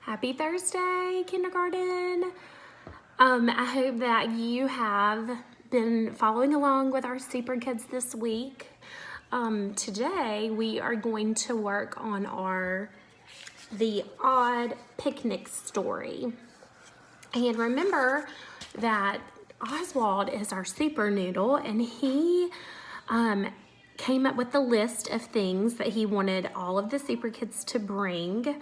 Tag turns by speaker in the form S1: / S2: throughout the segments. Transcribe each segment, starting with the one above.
S1: Happy Thursday, kindergarten. I hope that you have been following along with our Super Kids this week. Today we are going to work on the odd picnic story. And remember that Oswald is our super noodle, and he came up with a list of things that he wanted all of the Super Kids to bring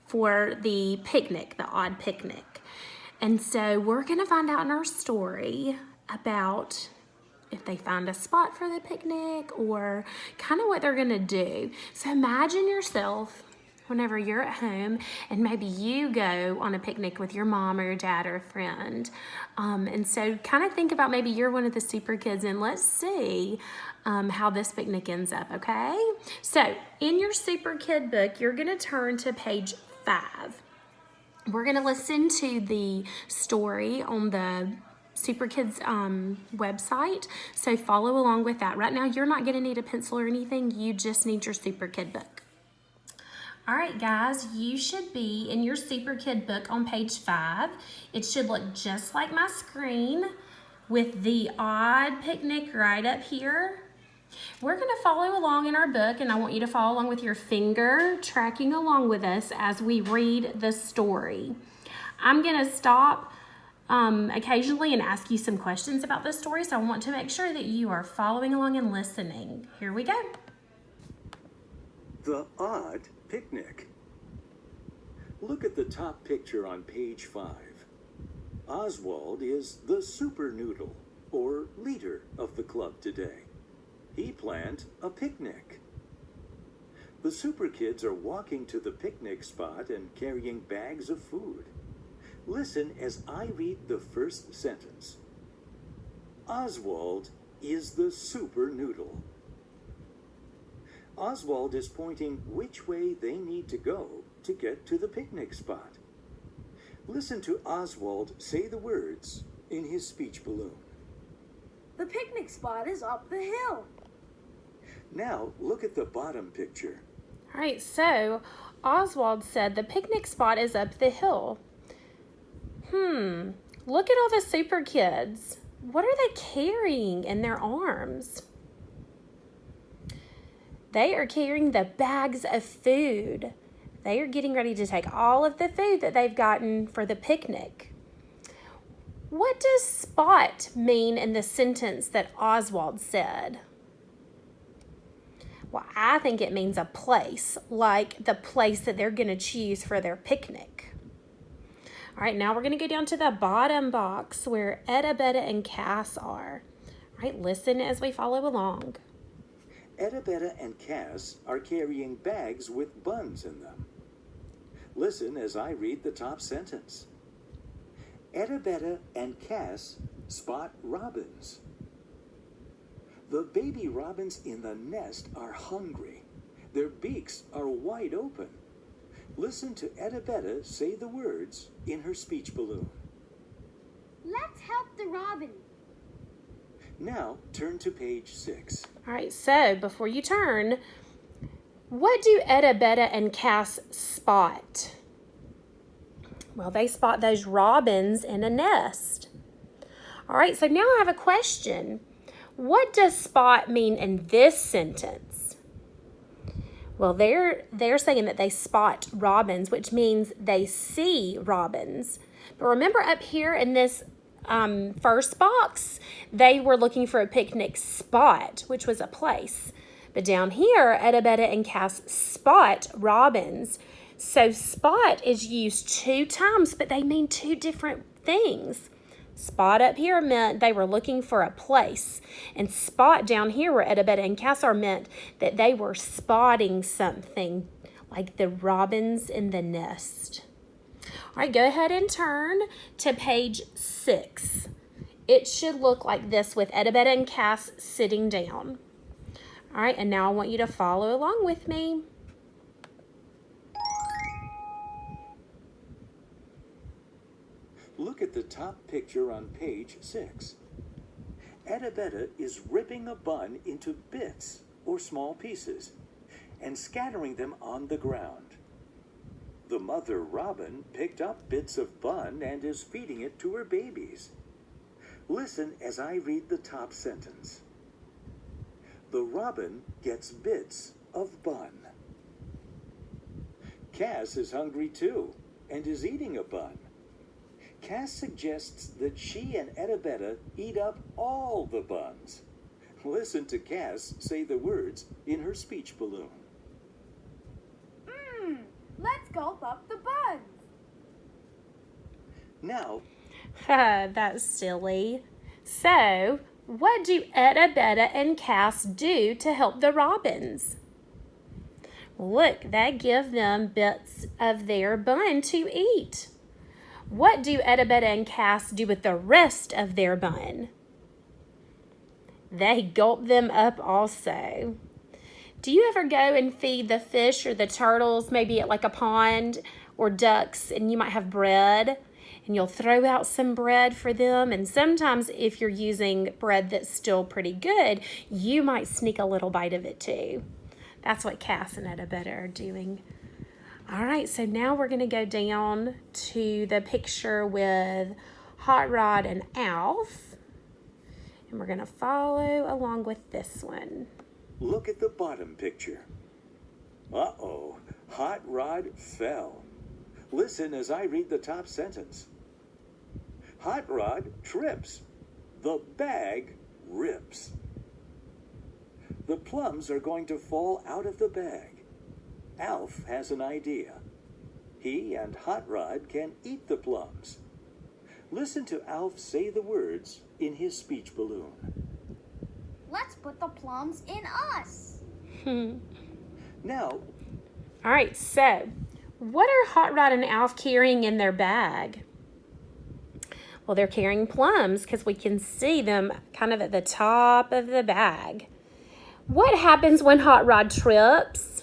S1: for the picnic, the odd picnic. And so we're going to find out in our story about if they find a spot for the picnic or kind of what they're going to do. So imagine yourself whenever you're at home and maybe you go on a picnic with your mom or your dad or a friend. And so kind of think about maybe you're one of the Super Kids, and let's see how this picnic ends up, okay? So in your Super Kid book, you're going to turn to page 5. We're going to listen to the story on the Super Kids website, so follow along with that. Right now, you're not going to need a pencil or anything. You just need your Super Kid book. All right, guys, you should be in your Super Kid book on page 5. It should look just like my screen with the odd picnic right up here. We're going to follow along in our book, and I want you to follow along with your finger, tracking along with us as we read the story. I'm going to stop occasionally and ask you some questions about this story, so I want to make sure that you are following along and listening. Here we go.
S2: The odd picnic. Look at the top picture on page 5. Oswald is the super noodle, or leader of the club today. He planned a picnic. The Super Kids are walking to the picnic spot and carrying bags of food. Listen as I read the first sentence. Oswald is the super noodle. Oswald is pointing which way they need to go to get to the picnic spot. Listen to Oswald say the words in his speech balloon.
S3: The picnic spot is up the hill.
S2: Now look at the bottom picture.
S1: All right, so Oswald said the picnic spot is up the hill. Look at all the Super Kids. What are they carrying in their arms? They are carrying the bags of food. They are getting ready to take all of the food that they've gotten for the picnic. What does spot mean in the sentence that Oswald said? Well, I think it means a place, like the place that they're going to choose for their picnic. All right, now we're going to go down to the bottom box where Etta, Betta, and Cass are. All right, listen as we follow along.
S2: Etta, Betta, and Cass are carrying bags with buns in them. Listen as I read the top sentence. Etta, Betta, and Cass spot robins. The baby robins in the nest are hungry. Their beaks are wide open. Listen to Etta Betta say the words in her speech balloon.
S3: Let's help the robin.
S2: Now turn to page 6.
S1: All right, so before you turn, what do Etta, Betta, and Cass spot? Well, they spot those robins in a nest. All right, so now I have a question. What does spot mean in this sentence? Well, they're saying that they spot robins, which means they see robins. But remember up here in this first box, they were looking for a picnic spot, which was a place. But down here, Etta, Betta, and Cass spot robins. So spot is used 2 times, but they mean 2 different things. Spot up here meant they were looking for a place. And spot down here where Etta, Betta, and Cass are meant that they were spotting something, like the robins in the nest. All right, go ahead and turn to page 6. It should look like this with Etta, Betta, and Cass sitting down. All right, and now I want you to follow along with me.
S2: Look at the top picture on page 6. Etta Betta is ripping a bun into bits or small pieces and scattering them on the ground. The mother robin picked up bits of bun and is feeding it to her babies. Listen as I read the top sentence. The robin gets bits of bun. Cass is hungry too and is eating a bun. Cass suggests that she and Etabetta eat up all the buns. Listen to Cass say the words in her speech balloon.
S3: Let's gulp up the buns.
S2: Now,
S1: That's silly. So, what do Etabetta and Cass do to help the robins? Look, they give them bits of their bun to eat. What do Etabetta and Cass do with the rest of their bun? They gulp them up also. Do you ever go and feed the fish or the turtles, maybe at like a pond, or ducks, and you might have bread, and you'll throw out some bread for them? And sometimes if you're using bread that's still pretty good, you might sneak a little bite of it too. That's what Cass and Etabetta are doing. All right, so now we're going to go down to the picture with Hot Rod and Alf. And we're going to follow along with this one.
S2: look at the bottom picture. Uh-oh, Hot Rod fell. Listen as I read the top sentence. Hot Rod trips. The bag rips. The plums are going to fall out of the bag. Alf has an idea. He and Hot Rod can eat the plums. Listen to Alf say the words in his speech balloon.
S4: Let's put the plums in us.
S2: Now,
S1: All right, so what are Hot Rod and Alf carrying in their bag? Well, they're carrying plums because we can see them kind of at the top of the bag. What happens when Hot Rod trips?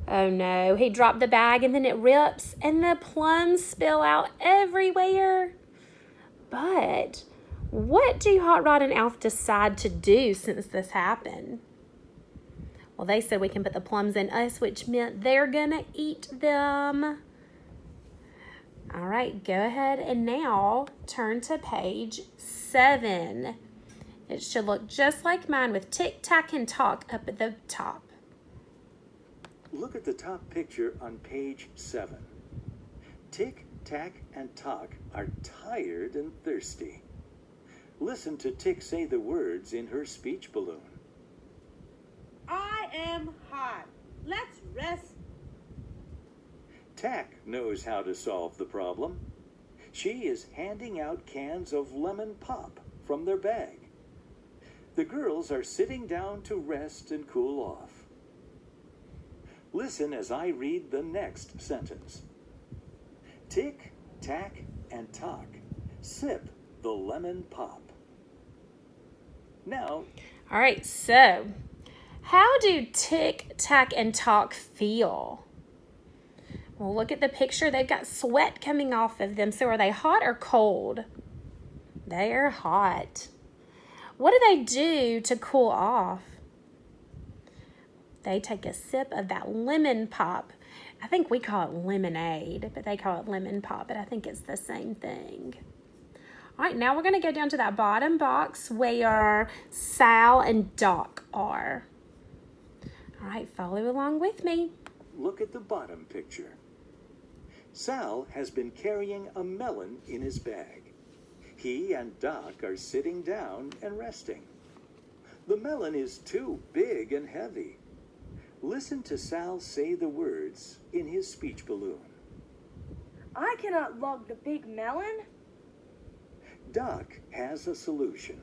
S1: Oh no, he dropped the bag and then it rips and the plums spill out everywhere. But what do Hot Rod and Alf decide to do since this happened? Well, they said we can put the plums in us, which meant they're gonna eat them. All right, go ahead and now turn to page 7. It should look just like mine with Tick, Tack, and Talk up at the top.
S2: look at the top picture on page 7. Tick, Tack, and Tock are tired and thirsty. Listen to Tick say the words in her speech balloon.
S5: I am hot. Let's rest.
S2: Tack knows how to solve the problem. She is handing out cans of lemon pop from their bag. The girls are sitting down to rest and cool off. Listen as I read the next sentence. Tick, Tack, and Tock sip the lemon pop. Now,
S1: All right, so how do Tick, Tack, and Talk feel? Well, look at the picture. They've got sweat coming off of them. So are they hot or cold? They are hot. What do they do to cool off? They take a sip of that lemon pop. I think we call it lemonade, but they call it lemon pop, but I think it's the same thing. All right, now we're going to go down to that bottom box where Sal and Doc are. All right, follow along with me.
S2: look at the bottom picture. Sal has been carrying a melon in his bag. He and Doc are sitting down and resting. The melon is too big and heavy. Listen to Sal say the words in his speech balloon.
S3: I cannot lug the big melon.
S2: Doc has a solution.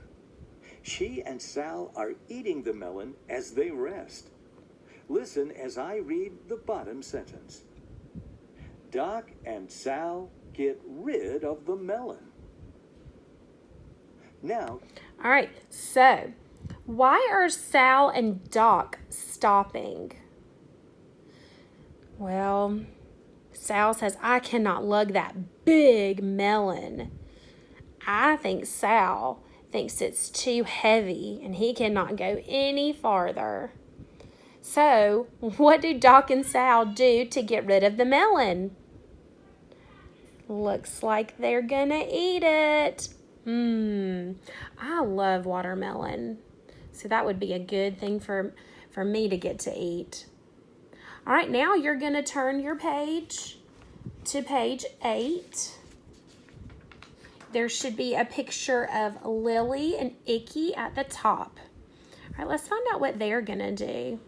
S2: She and Sal are eating the melon as they rest. Listen as I read the bottom sentence. Doc and Sal get rid of the melon. Now,
S1: All right, so why are Sal and Doc stopping? Well, Sal says, I cannot lug that big melon. I think Sal thinks it's too heavy and he cannot go any farther. So, what do Doc and Sal do to get rid of the melon? Looks like they're gonna eat it. I love watermelon. So that would be a good thing for me to get to eat. All right, now you're gonna turn your page to page 8. There should be a picture of Lily and Icky at the top. All right, let's find out what they're gonna do.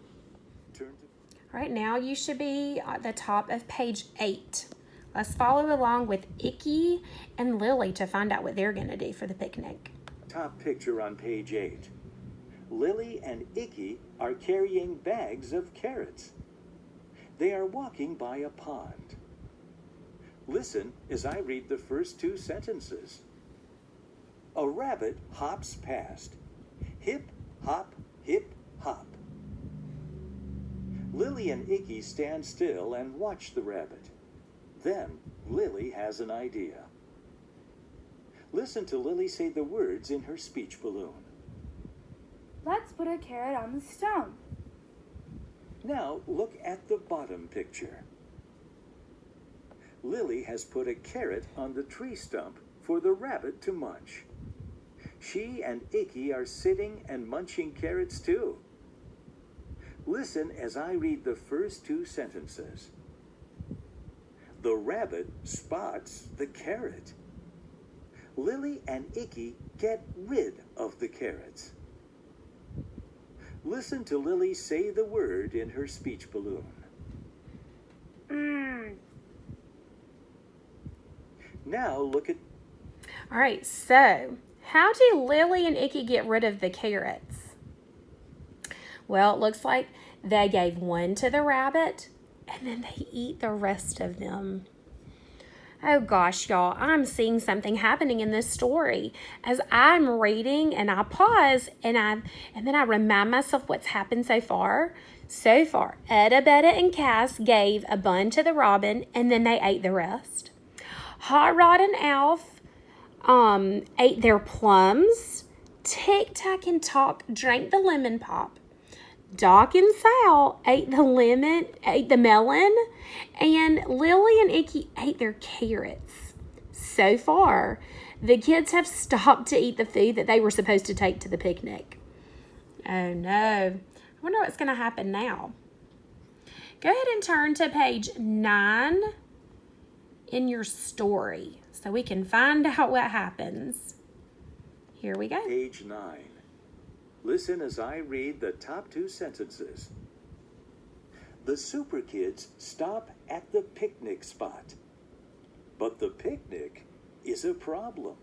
S1: All right, now you should be at the top of page 8. Let's follow along with Icky and Lily to find out what they're gonna do for the picnic.
S2: Top picture on page 8. Lily and Icky are carrying bags of carrots. They are walking by a pond. Listen as I read the first 2 sentences. A rabbit hops past. Hip, hop, hip, hop. Lily and Icky stand still and watch the rabbit. Then Lily has an idea. Listen to Lily say the words in her speech balloon.
S3: Let's put a carrot on the stump.
S2: Now look at the bottom picture. Lily has put a carrot on the tree stump for the rabbit to munch. She and Icky are sitting and munching carrots too. Listen as I read the first 2 sentences. The rabbit spots the carrot. Lily and Icky get rid of the carrots. Listen to Lily say the word in her speech balloon. Now look at...
S1: All right, so how do Lily and Icky get rid of the carrots? Well, it looks like they gave one to the rabbit and then they eat the rest of them. Oh gosh, y'all, I'm seeing something happening in this story. As I'm reading and I pause and then I remind myself what's happened so far. So far, Etta, Betta, and Cass gave a bun to the robin and then they ate the rest. Hot Rod and Alf ate their plums. Tic Tac and Tock drank the lemon pop. Doc and Sal ate the melon, and Lily and Icky ate their carrots. So far, the kids have stopped to eat the food that they were supposed to take to the picnic. Oh no, I wonder what's going to happen now. Go ahead and turn to page 9 in your story so we can find out what happens. Here we go.
S2: Page 9. Listen as I read the top 2 sentences. The Super Kids stop at the picnic spot. But the picnic is a problem.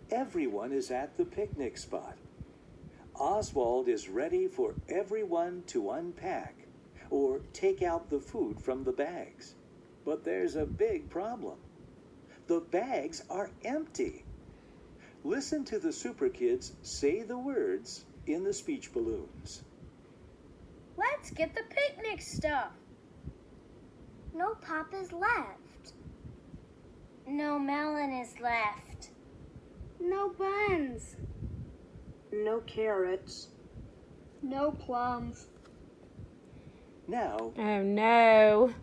S2: Everyone is at the picnic spot. Oswald is ready for everyone to unpack or take out the food from the bags. But there's a big problem. The bags are empty. Listen to the Super Kids say the words in the speech balloons.
S4: Let's get the picnic stuff. No pop is left. No melon is left.
S3: No buns.
S5: No carrots.
S3: No plums.
S2: Now,
S1: Oh no.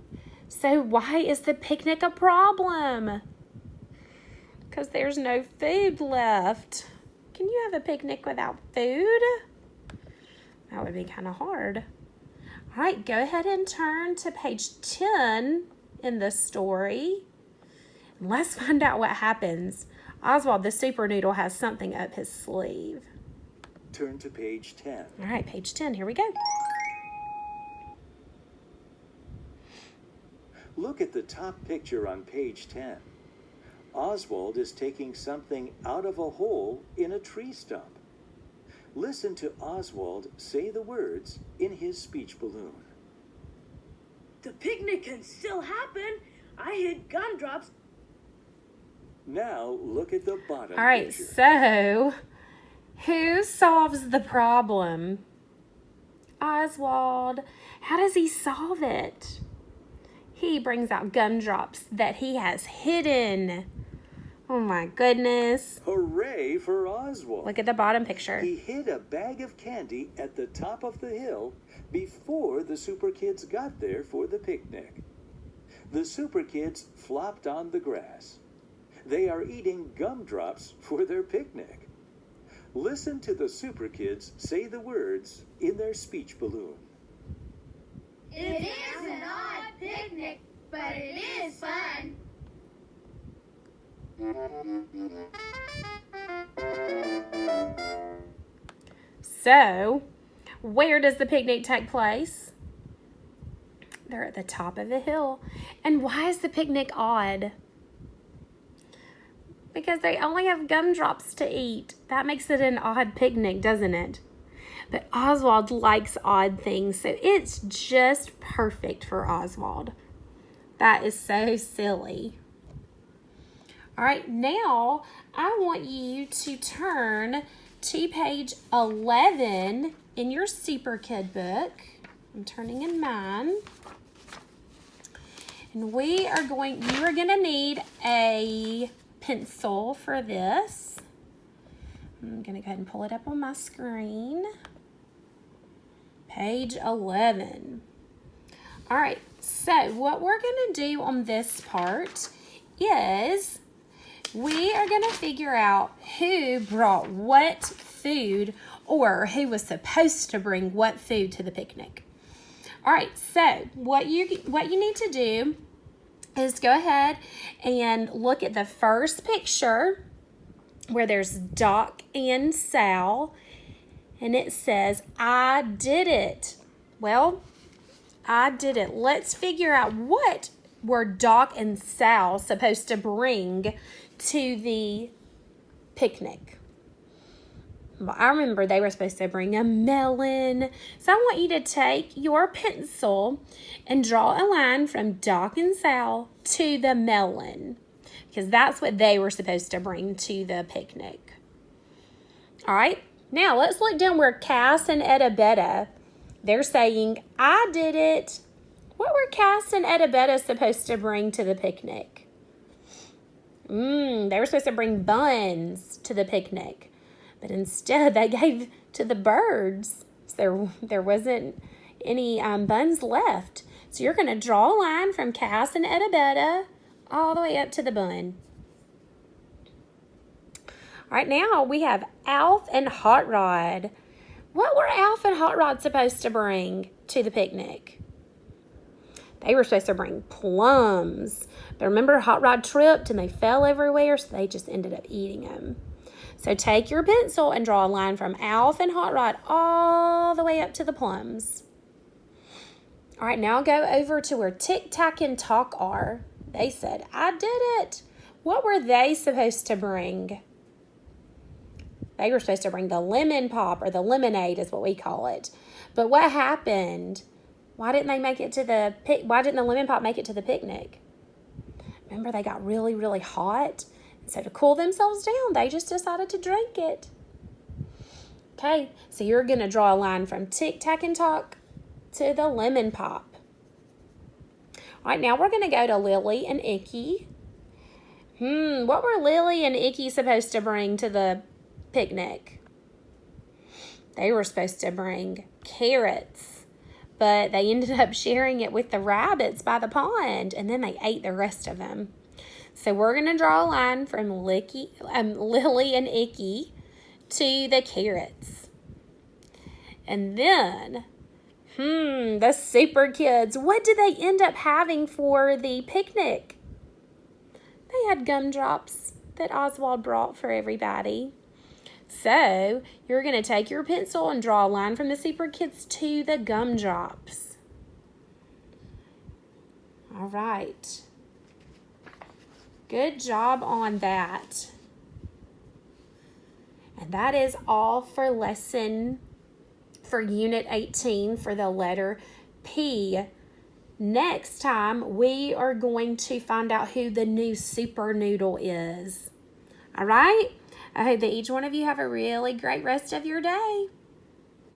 S1: So why is the picnic a problem? Because there's no food left. Can you have a picnic without food? That would be kind of hard. All right, go ahead and turn to page 10 in the story. And let's find out what happens. Oswald the Super Noodle has something up his sleeve.
S2: turn to page 10.
S1: All right, page 10, here we go.
S2: Look at the top picture on page 10. Oswald is taking something out of a hole in a tree stump. Listen to Oswald say the words in his speech balloon.
S3: The picnic can still happen. I hid gumdrops.
S2: Now look at the bottom
S1: All right,
S2: picture.
S1: so who solves the problem? Oswald. How does he solve it? He brings out gumdrops that he has hidden. Oh my goodness.
S2: Hooray for Oswald.
S1: Look at the bottom picture.
S2: He hid a bag of candy at the top of the hill before the Super Kids got there for the picnic. The Super Kids flopped on the grass. They are eating gumdrops for their picnic. Listen to the Super Kids say the words in their speech balloon.
S4: It is an odd picnic, but it is fun.
S1: So, where does the picnic take place? They're at the top of the hill. And why is the picnic odd? Because they only have gumdrops to eat. That makes it an odd picnic, doesn't it? But Oswald likes odd things, so it's just perfect for Oswald. That is so silly. All right, now I want you to turn to page 11 in your Super Kid book. I'm turning in mine. And you are going to need a pencil for this. I'm going to go ahead and pull it up on my screen. Page 11. All right, so what we're going to do on this part is we are going to figure out who brought what food or who was supposed to bring what food to the picnic. All right, so what you need to do is go ahead and look at the first picture where there's Doc and Sal, and it says, I did it. Well, I did it. Let's figure out what were Doc and Sal supposed to bring to the picnic. Well, I remember they were supposed to bring a melon. So I want you to take your pencil and draw a line from Doc and Sal to the melon, because that's what they were supposed to bring to the picnic. All right, now let's look down where Cass and Etta Betta, they're saying, I did it. What were Cass and Etta Betta supposed to bring to the picnic? They were supposed to bring buns to the picnic, but instead they gave to the birds. So there wasn't any buns left. So you're going to draw a line from Cass and Etta Betta all the way up to the bun. All right, now we have Alf and Hot Rod. What were Alf and Hot Rod supposed to bring to the picnic? They were supposed to bring plums. But remember, Hot Rod tripped and they fell everywhere, so they just ended up eating them. So take your pencil and draw a line from Alf and Hot Rod all the way up to the plums. All right, now go over to where Tic Tac and Tock are. They said, I did it. What were they supposed to bring? They were supposed to bring the lemon pop, or the lemonade is what we call it. But what happened? Why didn't they make it to the why didn't the lemon pop make it to the picnic? Remember, they got really, really hot. So to cool themselves down, they just decided to drink it. Okay, so you're going to draw a line from Tic Tac and Tock to the lemon pop. All right, now we're going to go to Lily and Icky. What were Lily and Icky supposed to bring to the picnic? They were supposed to bring carrots, but they ended up sharing it with the rabbits by the pond, and then they ate the rest of them. So we're going to draw a line from Lily and Icky to the carrots. And then, the Super Kids, what did they end up having for the picnic? They had gumdrops that Oswald brought for everybody. So you're going to take your pencil and draw a line from the Super Kids to the gumdrops. All right. Good job on that. And that is all for Unit 18 for the letter P. Next time, we are going to find out who the new Super Noodle is. All right? I hope that each one of you have a really great rest of your day.